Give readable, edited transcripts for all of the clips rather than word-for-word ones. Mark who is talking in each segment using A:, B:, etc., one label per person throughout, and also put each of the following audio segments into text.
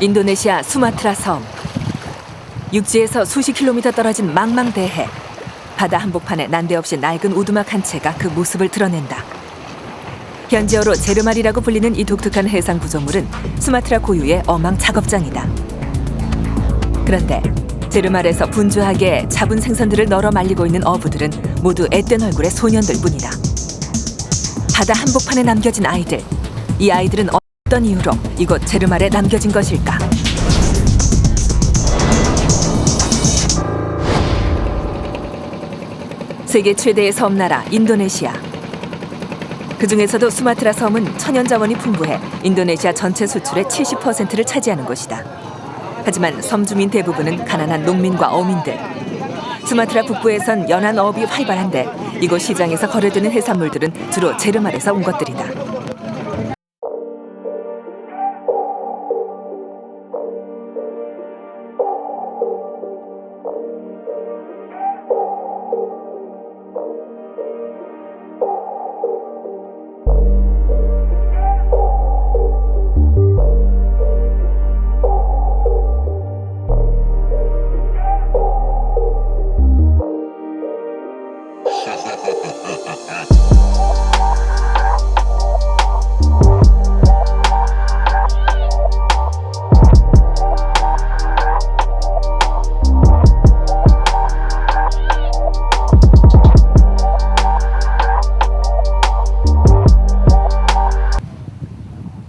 A: 인도네시아 수마트라 섬. 육지에서 수십 킬로미터 떨어진 망망대해. 바다 한복판에 난데없이 낡은 오두막 한 채가 그 모습을 드러낸다. 현지어로 제르말이라고 불리는 이 독특한 해상 구조물은 수마트라 고유의 어망 작업장이다. 그런데 제르말에서 분주하게 잡은 생선들을 널어 말리고 있는 어부들은 모두 앳된 얼굴의 소년들 뿐이다. 바다 한복판에 남겨진 아이들. 이 아이들은 어떤 이유로 이곳 제르말에 남겨진 것일까? 세계 최대의 섬나라 인도네시아. 그중에서도 수마트라 섬은 천연자원이 풍부해 인도네시아 전체 수출의 70%를 차지하는 곳이다. 하지만 섬 주민 대부분은 가난한 농민과 어민들. 수마트라 북부에선 연안 어업이 활발한데 이곳 시장에서 거래되는 해산물들은 주로 제르말에서 온 것들이다.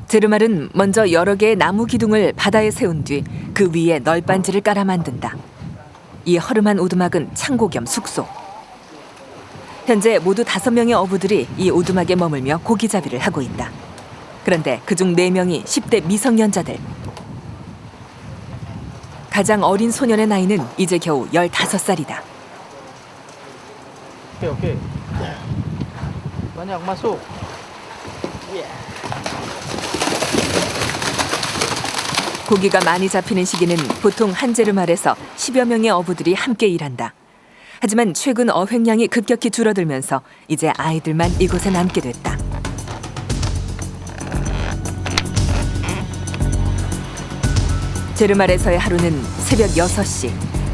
A: 제르말은 먼저 여러 개의 나무 기둥을 바다에 세운 뒤 그 위에 널빤지를 깔아 만든다. 이 허름한 오두막은 창고 겸 숙소. 현재 모두 5명의 어부들이 이 오두막에 머물며 고기잡이를 하고 있다. 그런데 그중 4명이 10대 미성년자들. 가장 어린 소년의 나이는 이제 겨우 15살이다.
B: 오케이. banyak masuk.
A: 고기가 많이 잡히는 시기는 보통 한 제르말에서 10여 명의 어부들이 함께 일한다. 하지만 최근 어획량이 급격히 줄어들면서 이제 아이들만 이곳에 남게 됐다. 제르말에서의 하루는 새벽 6시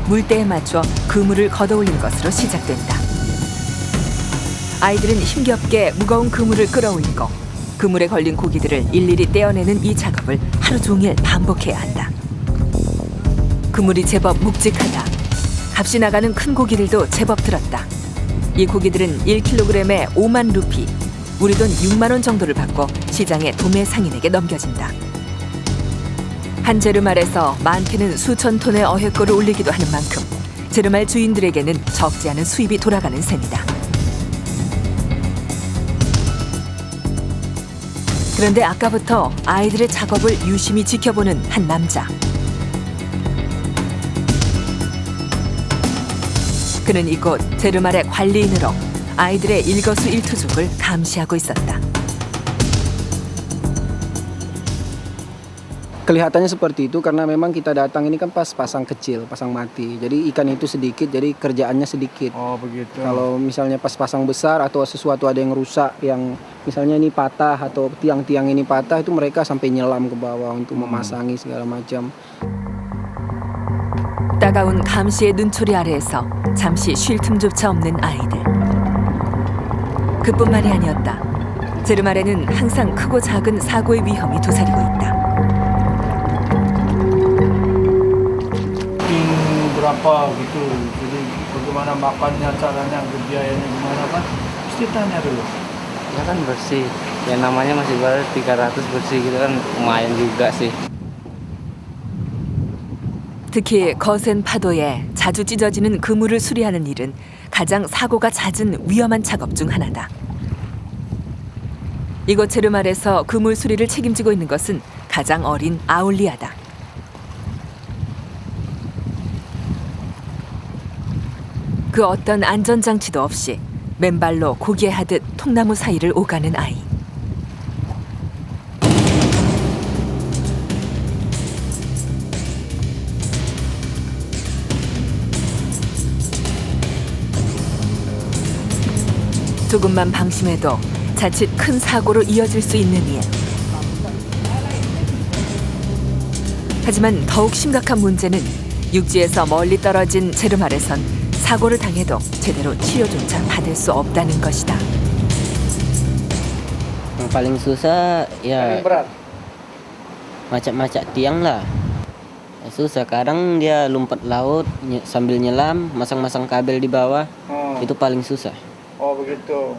A: 물때에 맞춰 그물을 걷어올린 것으로 시작된다. 아이들은 힘겹게 무거운 그물을 끌어올리고 그물에 걸린 고기들을 일일이 떼어내는 이 작업을 하루 종일 반복해야 한다. 그물이 제법 묵직하다. 값이 나가는 큰 고기들도 제법 들었다. 이 고기들은 1kg에 5만 루피, 우리 돈 6만 원 정도를 받고 시장의 도매 상인에게 넘겨진다. 한 제르말에서 많게는 수천 톤의 어획고를 올리기도 하는 만큼 제르말 주인들에게는 적지 않은 수입이 돌아가는 셈이다. 그런데 아까부터 아이들의 작업을 유심히 지켜보는 한 남자. 그는 이곳 제르말의 관리인으로 아이들의 일거수일투족을 감시하고 있었다.
C: Kelihatannya seperti itu karena memang kita datang ini kan pas pasang kecil, pasang mati. Jadi ikan itu sedikit, jadi kerjaannya sedikit.
B: Oh begitu.
C: Kalau misalnya pas pasang besar atau sesuatu ada yang rusak, yang misalnya ini patah atau tiang-tiang ini patah, itu mereka sampai nyelam ke bawah untuk memasangi segala macam.
A: 따가운 감시의 눈초리 아래에서 잠시 쉴 틈조차 없는 아이들. 그뿐만이 아니었다. 제르말에는 항상 크고 작은 사고의 위험이 도사리고 있다.
B: Berapa gitu, jadi bagaimana makannya, caranya, biayanya gimana kan, mesti tanya dulu.
D: Ya kan bersih, ya namanya masih baru 300 bersih gitu kan lumayan juga sih.
A: 특히 거센 파도에 자주 찢어지는 그물을 수리하는 일은 가장 사고가 잦은 위험한 작업 중 하나다. 이곳 제르말에서 그물 수리를 책임지고 있는 것은 가장 어린 아울리아다. 그 어떤 안전장치도 없이 맨발로 고개하듯 통나무 사이를 오가는 아이. 조금만 방심해도 자칫 큰 사고로 이어질 수 있는 일. 하지만 더욱 심각한 문제는 육지에서 멀리 떨어진 제르말에선 사고를 당해도 제대로 치료조차 받을 수 없다는 것이다.
E: Yang paling susah ya
B: Paling berat.
E: macak-macak tiang lah. Susah. Kadang dia lompat laut sambil nyelam, masang-masang kabel di bawah.
B: Oh,
E: Itu paling susah.
B: oh begitu.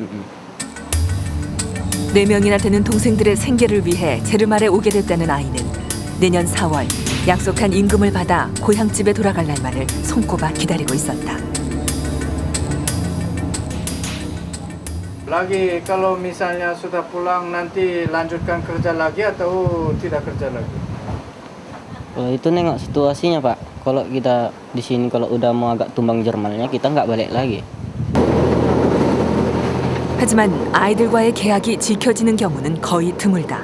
A: 네 명이나 되는 동생들의 생계를 위해 제르말에 오게 됐다는 아이는 내년 4월 약속한 임금을 받아 고향집에 돌아갈 날만을 손꼽아 기다리고 있었다.
B: Lagi kalau misalnya sudah pulang nanti lanjutkan kerja lagi atau tidak kerja lagi?
E: Kalau itu nengok situasinya Pak. Kalau kita di sini kalau udah mau agak tumbang Jermannya kita nggak balik lagi.
A: 하지만 아이들과의 계약이 지켜지는 경우는 거의 드물다.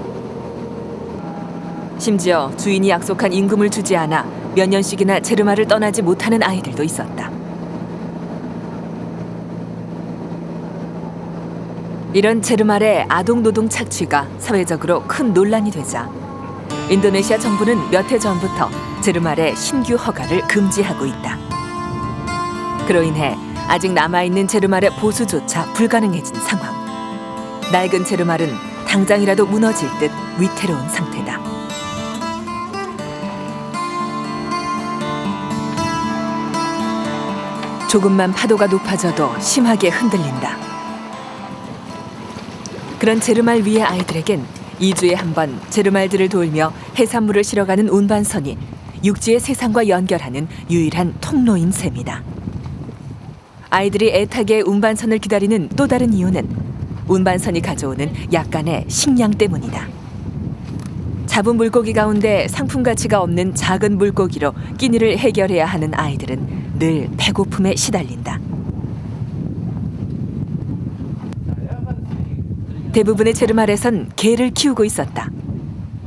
A: 심지어 주인이 약속한 임금을 주지 않아 몇 년씩이나 제르말을 떠나지 못하는 아이들도 있었다. 이런 제르말의 아동 노동 착취가 사회적으로 큰 논란이 되자 인도네시아 정부는 몇 해 전부터 제르말의 신규 허가를 금지하고 있다. 그로 인해 아직 남아있는 제르말의 보수조차 불가능해진 상황. 낡은 제르말은 당장이라도 무너질 듯 위태로운 상태다. 조금만 파도가 높아져도 심하게 흔들린다. 그런 제르말 위의 아이들에겐 2주에 한 번 제르말들을 돌며 해산물을 실어가는 운반선이 육지의 세상과 연결하는 유일한 통로인 셈이다. 아이들이 애타게 운반선을 기다리는 또 다른 이유는 운반선이 가져오는 약간의 식량 때문이다. 잡은 물고기 가운데 상품 가치가 없는 작은 물고기로 끼니를 해결해야 하는 아이들은 늘 배고픔에 시달린다. 대부분의 제르말에선 개를 키우고 있었다.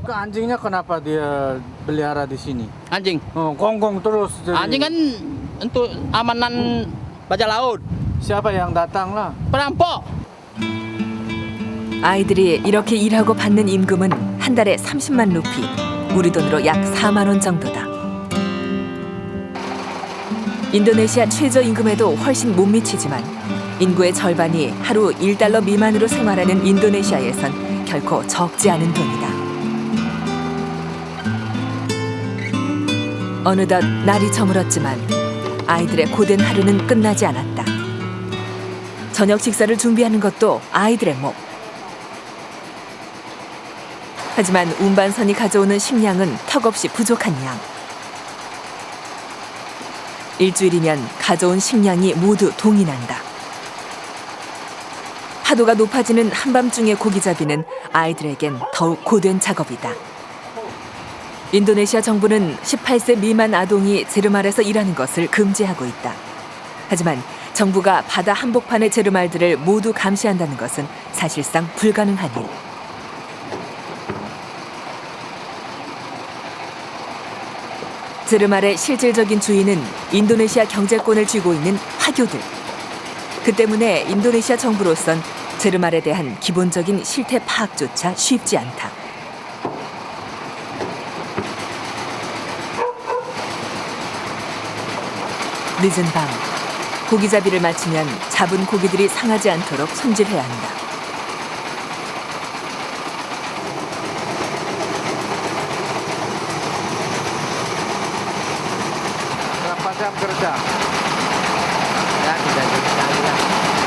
B: Ke anjingnya kenapa dia pelihara di sini?
F: Anjing.
B: Oh, gonggong terus. Jadi.
F: Anjing kan untuk amanan bajak laut.
B: Siapa yang datang lah?
F: Perampok.
A: 아이들이 이렇게 일하고 받는 임금은 한 달에 30만 루피, 우리 돈으로 약 4만 원 정도다. 인도네시아 최저임금에도 훨씬 못 미치지만 인구의 절반이 하루 1달러 미만으로 생활하는 인도네시아에선 결코 적지 않은 돈이다. 어느덧 날이 저물었지만 아이들의 고된 하루는 끝나지 않았다. 저녁 식사를 준비하는 것도 아이들의 몫. 하지만 운반선이 가져오는 식량은 턱없이 부족한 양. 일주일이면 가져온 식량이 모두 동이 난다. 파도가 높아지는 한밤중의 고기잡이는 아이들에겐 더욱 고된 작업이다. 인도네시아 정부는 18세 미만 아동이 제르말에서 일하는 것을 금지하고 있다. 하지만 정부가 바다 한복판의 제르말들을 모두 감시한다는 것은 사실상 불가능한 일. 제르말의 실질적인 주인은 인도네시아 경제권을 쥐고 있는 화교들. 그 때문에 인도네시아 정부로선 제르말에 대한 기본적인 실태 파악조차 쉽지 않다. 늦은 밤, 고기잡이를 마치면 잡은 고기들이 상하지 않도록 손질해야 한다.
B: Berapa jam kerja?
E: Ya kita tahu lah.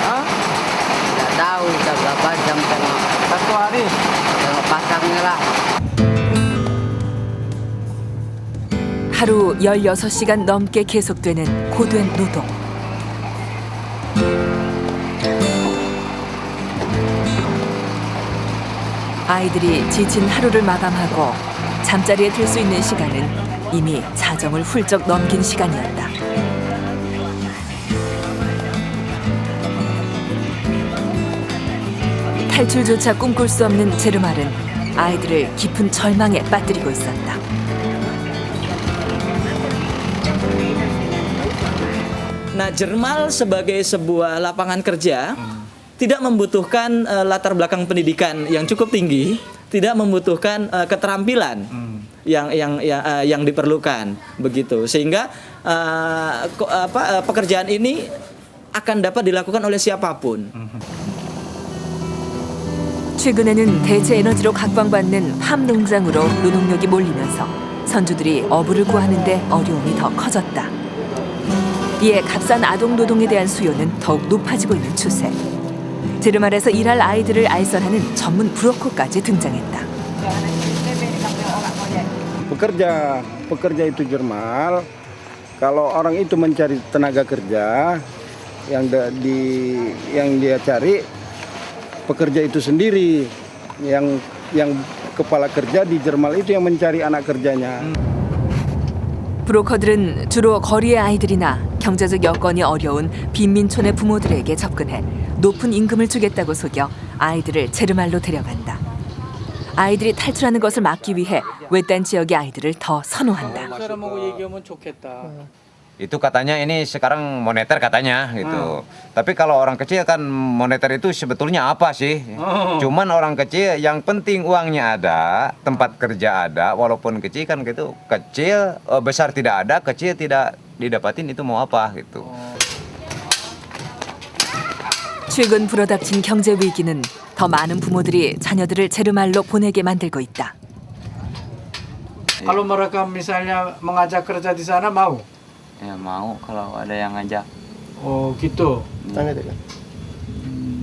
B: Hah?
E: Tidak tahu kita berapa jam
B: Satu hari?
E: tengok pasangnya lah.
A: 하루 16시간 넘게 계속되는 고된 노동. 아이들이 지친 하루를 마감하고 잠자리에 들 수 있는 시간은 이미 자정을 훌쩍 넘긴 시간이었다. 탈출조차 꿈꿀 수 없는 제르말은 아이들을 깊은 절망에 빠뜨리고 있었다.
G: Nah, Jermal sebagai sebuah lapangan kerja tidak membutuhkan latar belakang pendidikan yang cukup tinggi, tidak membutuhkan keterampilan. yang diperlukan begitu, sehingga pekerjaan ini akan dapat dilakukan oleh siapapun.
A: 최근에는 대체 에너지로 각광받는 팜 농장으로 노동력이 몰리면서 선주들이 어부를 구하는데 어려움이 더 커졌다. 이에 값싼 아동 노동에 대한 수요는 더욱 높아지고 있는 추세. 제르말에서 일할 아이들을 알선하는 전문 브로커까지 등장했다.
C: Pekerja itu Jermal, kalau orang itu mencari tenaga kerja yang dia cari pekerja itu sendiri, yang kepala kerja di Jermal itu yang mencari anak kerjanya.
A: 브로커들은 주로 거리의 아이들이나 경제적 여건이 어려운 빈민촌의 부모들에게 접근해 높은 임금을 주겠다고 속여 아이들을 제르말로 데려간다. 아이들이 탈출하는 것을 막기 위해 외딴 지역의 아이들을 더 선호한다.
B: 사람하고 얘기하면 좋겠다.
H: Itu katanya ini sekarang moneter katanya gitu. Tapi kalau orang kecil kan moneter itu sebetulnya apa sih? Cuman orang kecil yang penting uangnya ada, tempat kerja ada, walaupun kecil kan gitu. Kecil, besar tidak ada, kecil tidak didapatin itu mau apa gitu.
A: 최근 불어닥친 경제 위기는 더 많은 부모들이 자녀들을 제르말로 보내게 만들고 있다.
B: Kalau mereka misalnya mengajak kerja di sana mau?
D: Ya mau kalau ada yang ngajak.
B: Oh gitu.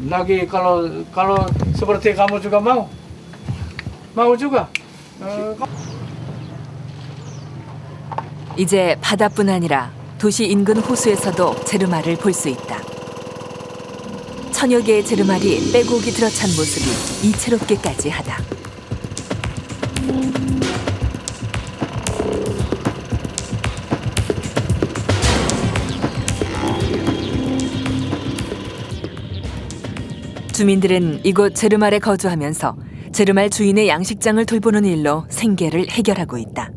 B: Lagi kalau seperti kamu juga mau? Mau juga?
A: 이제 바다뿐 아니라 도시 인근 호수에서도 제르말을 볼 수 있다. 천여 개의 제르말이 빼곡이 들어찬 모습이 이채롭기까지 하다. 주민들은 이곳 제르말에 거주하면서 제르말 주인의 양식장을 돌보는 일로 생계를 해결하고 있다.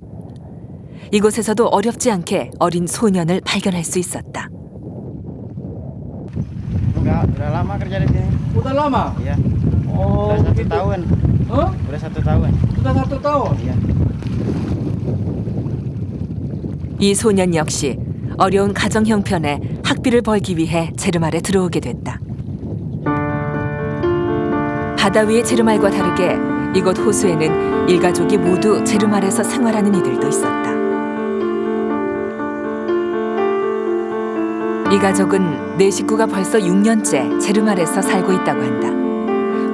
A: 이곳에서도 어렵지 않게 어린 소년을 발견할 수 있었다.
D: Udah lama kerja di sini.
B: Udah lama?
D: Iya.
B: Oh,
D: Udah 1
B: gitu.
D: tahun.
B: Hah?
D: Udah 1 tahun.
B: Udah 1 tahun?
D: Iya.
A: 이 소년 역시 어려운 가정 형편에 학비를 벌기 위해 제르말에 들어오게 됐다. 바다 위의 제르말과 다르게 이곳 호수에는 일가족이 모두 제르말에서 생활하는 이들도 있었다. 이 가족은 네 식구가 벌써 6년째 제르말에서 살고 있다고 한다.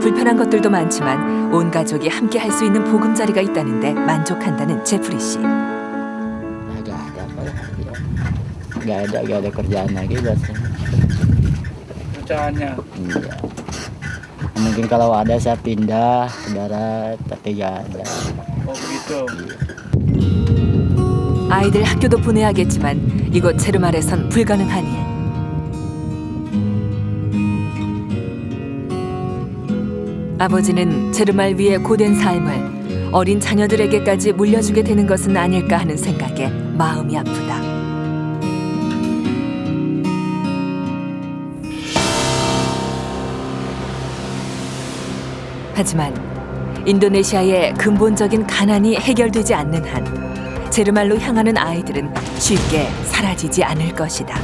A: 불편한 것들도 많지만 온 가족이 함께 할 수 있는 보금자리가 있다는데 만족한다는 제프리 씨.
E: Gak ada kerjaan lagi biasanya.
B: Kerjaannya?
E: Iya. Mungkin kalau ada saya pindah ke darat, tapi gak ada.
B: Oh begitu.
A: 아이들 학교도 보내야겠지만 이곳 제르말에선 불가능한 일. 아버지는 제르말 위의 고된 삶을 어린 자녀들에게까지 물려주게 되는 것은 아닐까 하는 생각에 마음이 아프다. 하지만 인도네시아의 근본적인 가난이 해결되지 않는 한 제르말로 향하는 아이들은 쉽게 사라지지 않을 것이다.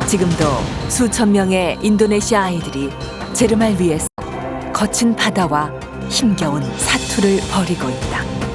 A: 지금도 수천 명의 인도네시아 아이들이 제르말 위에서 거친 바다와 힘겨운 사투를 벌이고 있다.